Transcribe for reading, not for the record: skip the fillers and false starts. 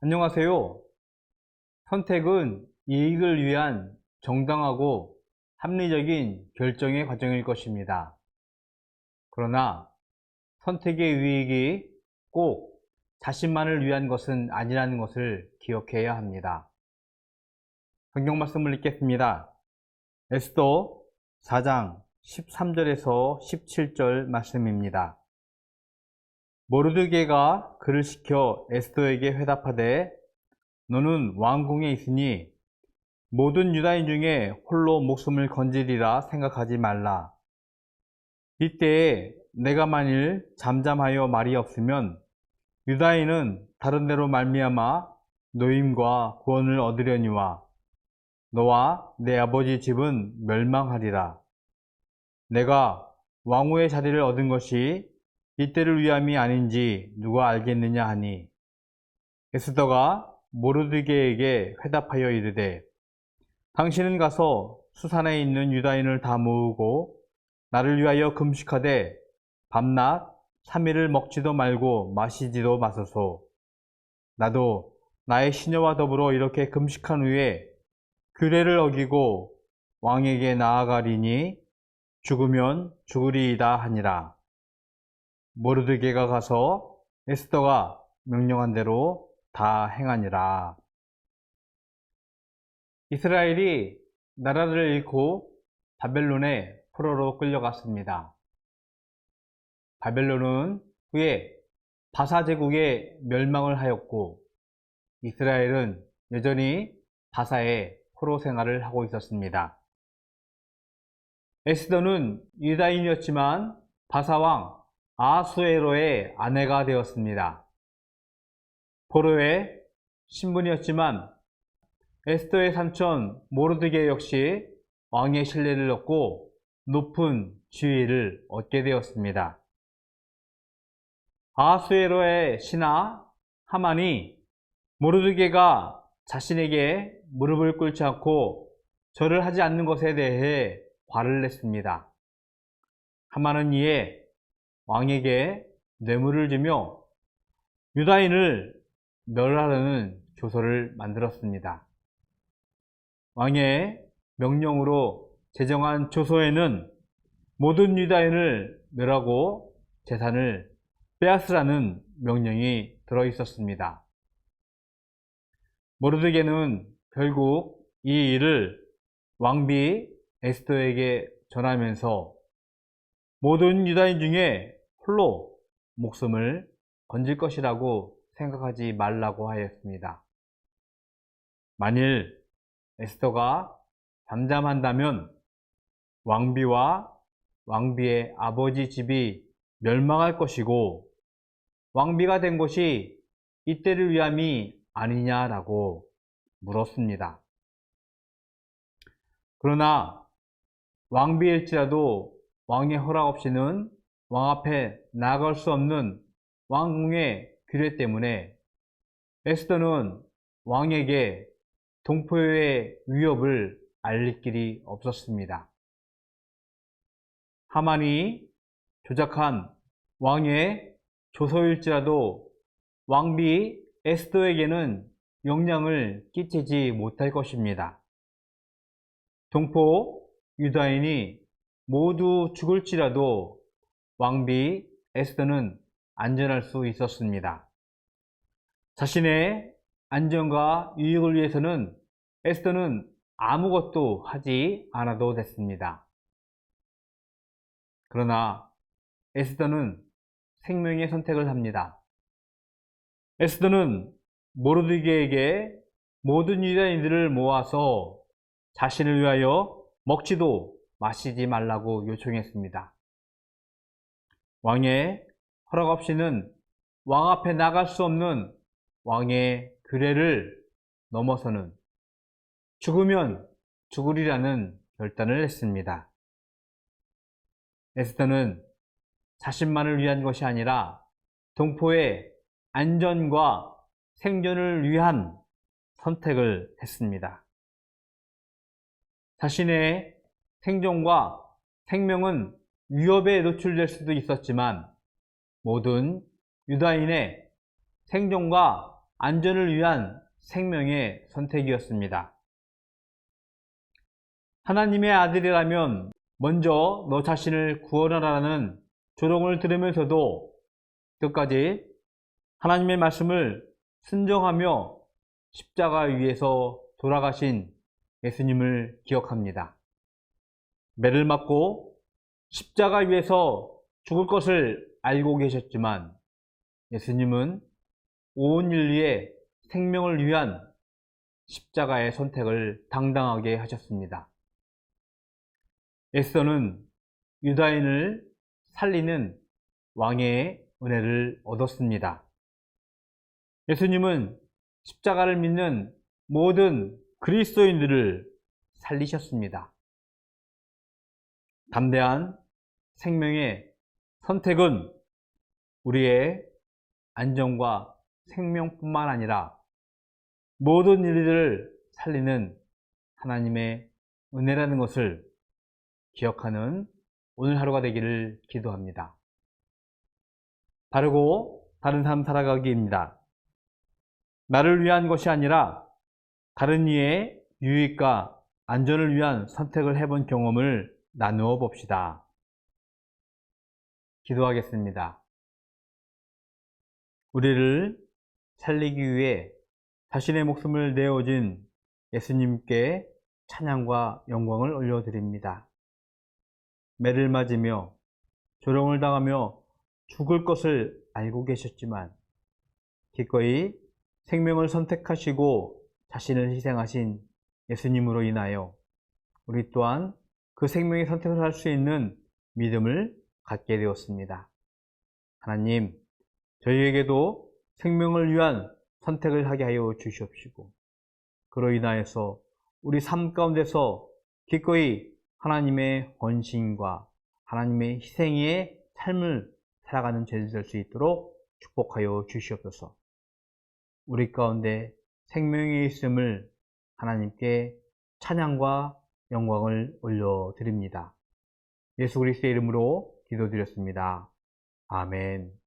안녕하세요. 선택은 이익을 위한 정당하고 합리적인 결정의 과정일 것입니다. 그러나 선택의 유익이 꼭 자신만을 위한 것은 아니라는 것을 기억해야 합니다. 성경 말씀을 읽겠습니다. 에스더 4장 13절에서 17절 말씀입니다. 모르드게가 그를 시켜 에스더에게 회답하되 너는 왕궁에 있으니 모든 유다인 중에 홀로 목숨을 건지리라 생각하지 말라. 이때에 내가 만일 잠잠하여 말이 없으면 유다인은 다른 데로 말미암아 노임과 구원을 얻으려니와 너와 내 아버지 집은 멸망하리라. 내가 왕후의 자리를 얻은 것이 이때를 위함이 아닌지 누가 알겠느냐 하니 에스더가 모르드게에게 회답하여 이르되 당신은 가서 수산에 있는 유다인을 다 모으고 나를 위하여 금식하되 밤낮 3일을 먹지도 말고 마시지도 마소서. 나도 나의 시녀와 더불어 이렇게 금식한 후에 규례를 어기고 왕에게 나아가리니 죽으면 죽으리이다 하니라. 모르드게가 가서 에스더가 명령한 대로 다 행하니라. 이스라엘이 나라를 잃고 바벨론의 포로로 끌려갔습니다. 바벨론은 후에 바사 제국의 멸망을 하였고 이스라엘은 여전히 바사의 포로 생활을 하고 있었습니다. 에스더는 유다인이었지만 바사왕 아하수에로의 아내가 되었습니다. 포로의 신분이었지만 에스더의 삼촌 모르드게 역시 왕의 신뢰를 얻고 높은 지위를 얻게 되었습니다. 아하수에로의 신하 하만이 모르드게가 자신에게 무릎을 꿇지 않고 절을 하지 않는 것에 대해 화를 냈습니다. 하만은 이에 왕에게 뇌물을 주며 유다인을 멸하려는 조서를 만들었습니다. 왕의 명령으로 제정한 조서에는 모든 유다인을 멸하고 재산을 빼앗으라는 명령이 들어 있었습니다. 모르드게는 결국 이 일을 왕비 에스더에게 전하면서 모든 유다인 중에 홀로 목숨을 건질 것이라고 생각하지 말라고 하였습니다. 만일 에스더가 잠잠한다면 왕비와 왕비의 아버지 집이 멸망할 것이고 왕비가 된 것이 이때를 위함이 아니냐라고 물었습니다. 그러나 왕비일지라도 왕의 허락 없이는 왕 앞에 나아갈 수 없는 왕궁의 규례 때문에 에스더는 왕에게 동포의 위협을 알릴 길이 없었습니다. 하만이 조작한 왕의 조서일지라도 왕비 에스더에게는 영향을 끼치지 못할 것입니다. 동포 유다인이 모두 죽을지라도 왕비 에스더는 안전할 수 있었습니다. 자신의 안전과 유익을 위해서는 에스더는 아무것도 하지 않아도 됐습니다. 그러나 에스더는 생명의 선택을 합니다. 에스더는 모르드게에게 모든 유다인들을 모아서 자신을 위하여 먹지도 마시지 말라고 요청했습니다. 왕의 허락 없이는 왕 앞에 나갈 수 없는 왕의 규례를 넘어서는 죽으면 죽으리라는 결단을 했습니다. 에스더는 자신만을 위한 것이 아니라 동포의 안전과 생존을 위한 선택을 했습니다. 자신의 생존과 생명은 위협에 노출될 수도 있었지만 모든 유다인의 생존과 안전을 위한 생명의 선택이었습니다. 하나님의 아들이라면 먼저 너 자신을 구원하라는 조롱을 들으면서도 끝까지 하나님의 말씀을 순종하며 십자가 위에서 돌아가신 예수님을 기억합니다. 매를 맞고 십자가 위에서 죽을 것을 알고 계셨지만 예수님은 온 인류의 생명을 위한 십자가의 선택을 당당하게 하셨습니다. 에스더는 유다인을 살리는 왕의 은혜를 얻었습니다. 예수님은 십자가를 믿는 모든 그리스도인들을 살리셨습니다. 담대한 생명의 선택은 우리의 안전과 생명뿐만 아니라 모든 일들을 살리는 하나님의 은혜라는 것을 기억하는 오늘 하루가 되기를 기도합니다. 바르고 바른 삶 살아가기입니다. 나를 위한 것이 아니라 다른 이의 유익과 안전을 위한 선택을 해본 경험을 나누어 봅시다. 기도하겠습니다. 우리를 살리기 위해 자신의 목숨을 내어준 예수님께 찬양과 영광을 올려드립니다. 매를 맞으며 조롱을 당하며 죽을 것을 알고 계셨지만 기꺼이 생명을 선택하시고 자신을 희생하신 예수님으로 인하여 우리 또한 그 생명의 선택을 할 수 있는 믿음을 갖게 되었습니다. 하나님, 저희에게도 생명을 위한 선택을 하게 하여 주시옵시고 그로 인하여서 우리 삶 가운데서 기꺼이 하나님의 헌신과 하나님의 희생의 삶을 살아가는 죄를 될 수 있도록 축복하여 주시옵소서. 우리 가운데 생명이 있음을 하나님께 찬양과 영광을 올려드립니다. 예수 그리스도의 이름으로 기도드렸습니다. 아멘.